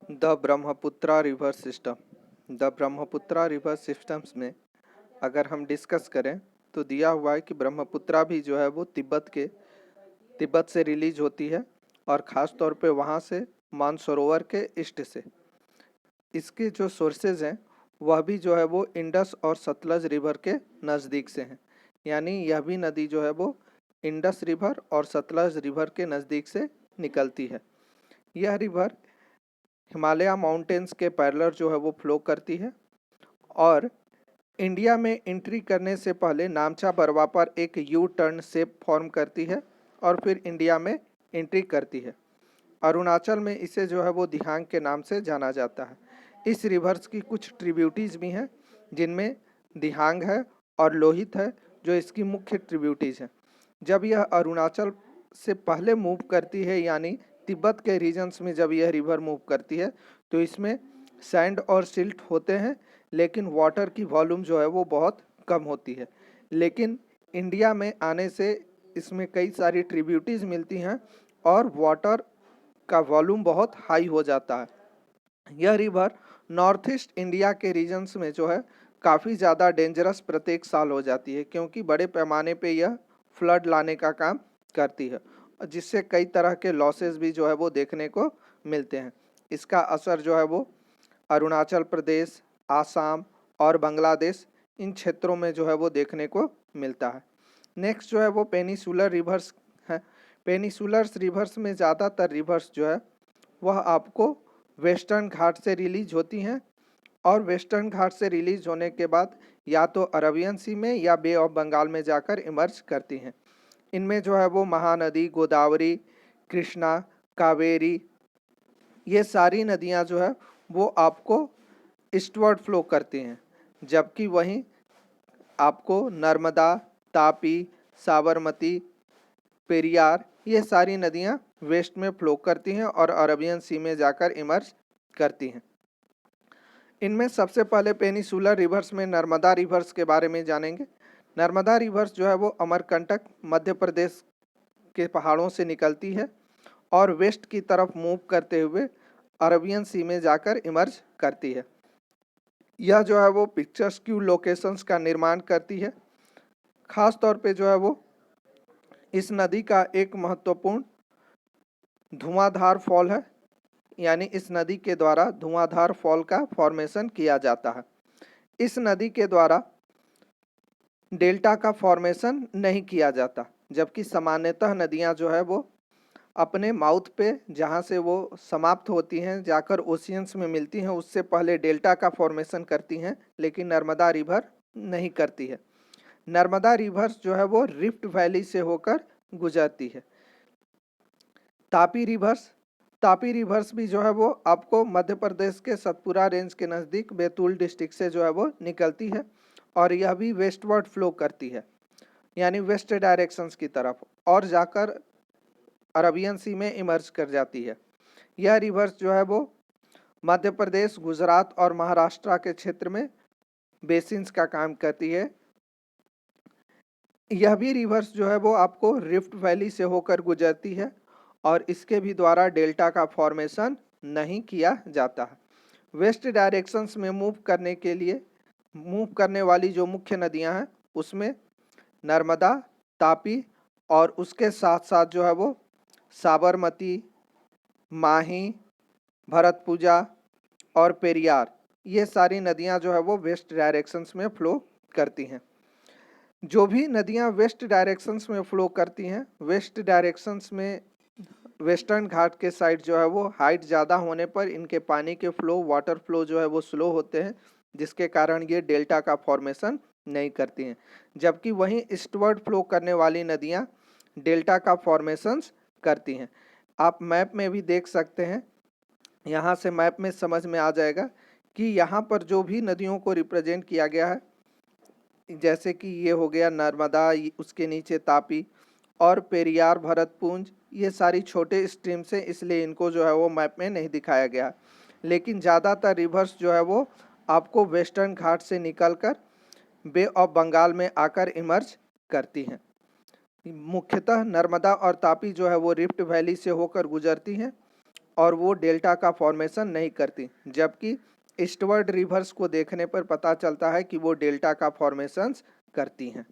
The Brahmaputra river system. The Brahmaputra river systems में अगर हम डिस्कस करें तो दिया हुआ है कि ब्रह्मपुत्रा भी जो है वो तिब्बत से रिलीज होती है और ख़ास तौर पे वहाँ से मानसरोवर के ईस्ट से। इसके जो सोर्सेज हैं वह भी जो है वो इंडस और सतलज रिवर के नज़दीक से हैं, यानी यह भी नदी जो है वो इंडस रिवर और सतलज रिवर के नज़दीक से निकलती है। यह रिवर हिमालय माउंटेन्स के पैरेलल जो है वो फ्लो करती है और इंडिया में एंट्री करने से पहले नामचा बरवा पर एक यू टर्न शेप फॉर्म करती है और फिर इंडिया में एंट्री करती है। अरुणाचल में इसे जो है वो दिहांग के नाम से जाना जाता है। इस रिवर्स की कुछ ट्रिब्यूटीज भी हैं जिनमें दिहांग है और लोहित है जो इसकी मुख्य ट्रिब्यूटीज हैं। जब यह अरुणाचल से पहले मूव करती है यानी तिब्बत के रीजन्स में जब यह रिवर मूव करती है तो इसमें सैंड और सिल्ट होते हैं, लेकिन वाटर की वॉल्यूम जो है वो बहुत कम होती है। लेकिन इंडिया में आने से इसमें कई सारी ट्रिब्यूटीज मिलती हैं और वाटर का वॉल्यूम बहुत हाई हो जाता है। यह रिवर नॉर्थ ईस्ट इंडिया के रीजन्स में जो है काफ़ी ज़्यादा डेंजरस प्रत्येक साल हो जाती है, क्योंकि बड़े पैमाने पे यह फ्लड लाने का काम करती है, जिससे कई तरह के लॉसेस भी जो है वो देखने को मिलते हैं। इसका असर जो है वो अरुणाचल प्रदेश, आसाम और बांग्लादेश इन क्षेत्रों में जो है वो देखने को मिलता है। नेक्स्ट जो है वो पेनिसुलर रिवर्स है। पेनिसुलर रिवर्स में ज़्यादातर रिवर्स जो है वह आपको वेस्टर्न घाट से रिलीज होती हैं और वेस्टर्न घाट से रिलीज होने के बाद या तो अरबियन सी में या बे ऑफ बंगाल में जाकर इमर्ज करती हैं। इनमें जो है वो महानदी, गोदावरी, कृष्णा, कावेरी, ये सारी नदियां जो है वो आपको ईस्टवर्ड फ्लो करती हैं, जबकि वहीं आपको नर्मदा, तापी, साबरमती, पेरियार ये सारी नदियां वेस्ट में फ्लो करती हैं और अरबियन सी में जाकर इमर्ज करती हैं। इनमें सबसे पहले पेनिसुलर रिवर्स में नर्मदा रिवर्स के बारे में जानेंगे। नर्मदा रिवर्स जो है वो अमरकंटक मध्य प्रदेश के पहाड़ों से निकलती है और वेस्ट की तरफ मूव करते हुए अरबियन सी में जाकर इमर्ज करती है। यह जो है वो पिक्चर्सक्यू लोकेशंस का निर्माण करती है। खास तौर पे जो है वो इस नदी का एक महत्वपूर्ण धुआंधार फॉल है, यानी इस नदी के द्वारा धुआंधार फॉल का फॉर्मेशन किया जाता है। इस नदी के द्वारा डेल्टा का फॉर्मेशन नहीं किया जाता, जबकि सामान्यतः नदियां जो है वो अपने माउथ पे जहां से वो समाप्त होती हैं जाकर ओशियंस में मिलती हैं उससे पहले डेल्टा का फॉर्मेशन करती हैं, लेकिन नर्मदा रिवर नहीं करती है। नर्मदा रिवर्स जो है वो रिफ्ट वैली से होकर गुजरती है। तापी रिवर्स भी जो है वो आपको मध्य प्रदेश के सतपुरा रेंज के नज़दीक बैतूल डिस्ट्रिक्ट से जो है वो निकलती है और यह भी वेस्टवर्ड फ्लो करती है, यानी वेस्ट डायरेक्शंस की तरफ, और जाकर अरबियन सी में इमर्ज कर जाती है। यह रिवर्स जो है वो मध्य प्रदेश, गुजरात और महाराष्ट्र के क्षेत्र में बेसिन्स का काम करती है। यह भी रिवर्स जो है वो आपको रिफ्ट वैली से होकर गुजरती है और इसके भी द्वारा डेल्टा का फॉर्मेशन नहीं किया जाता है। वेस्ट डायरेक्शंस में मूव करने वाली जो मुख्य नदियां हैं उसमें नर्मदा, तापी और उसके साथ साथ जो है वो साबरमती, माही, भरतपुजा और पेरियार, ये सारी नदियां जो है वो वेस्ट डायरेक्शंस में फ्लो करती हैं। जो भी नदियां वेस्ट डायरेक्शंस में फ्लो करती हैं, वेस्ट डायरेक्शंस में वेस्टर्न घाट के साइड जो है वो हाइट ज़्यादा होने पर इनके पानी के फ्लो, वाटर फ्लो जो है वो स्लो होते हैं, जिसके कारण ये डेल्टा का फॉर्मेशन नहीं करती हैं। जबकि वहीं ईस्टवर्ड फ्लो करने वाली नदियां डेल्टा का फॉर्मेशंस करती हैं। आप मैप में भी देख सकते हैं, यहाँ से मैप में समझ में आ जाएगा कि यहाँ पर जो भी नदियों को रिप्रेजेंट किया गया है, जैसे कि ये हो गया नर्मदा, उसके नीचे तापी और पेरियार, भरतपुंज, ये सारी छोटे स्ट्रीम्स हैं, इसलिए इनको जो है वो मैप में नहीं दिखाया गया। लेकिन ज़्यादातर रिवर्स जो है वो आपको वेस्टर्न घाट से निकलकर बे ऑफ बंगाल में आकर इमर्ज करती हैं। मुख्यतः नर्मदा और तापी जो है वो रिफ्ट वैली से होकर गुजरती हैं और वो डेल्टा का फॉर्मेशन नहीं करती, जबकि ईस्टवर्ड रिवर्स को देखने पर पता चलता है कि वो डेल्टा का फॉर्मेशन करती हैं।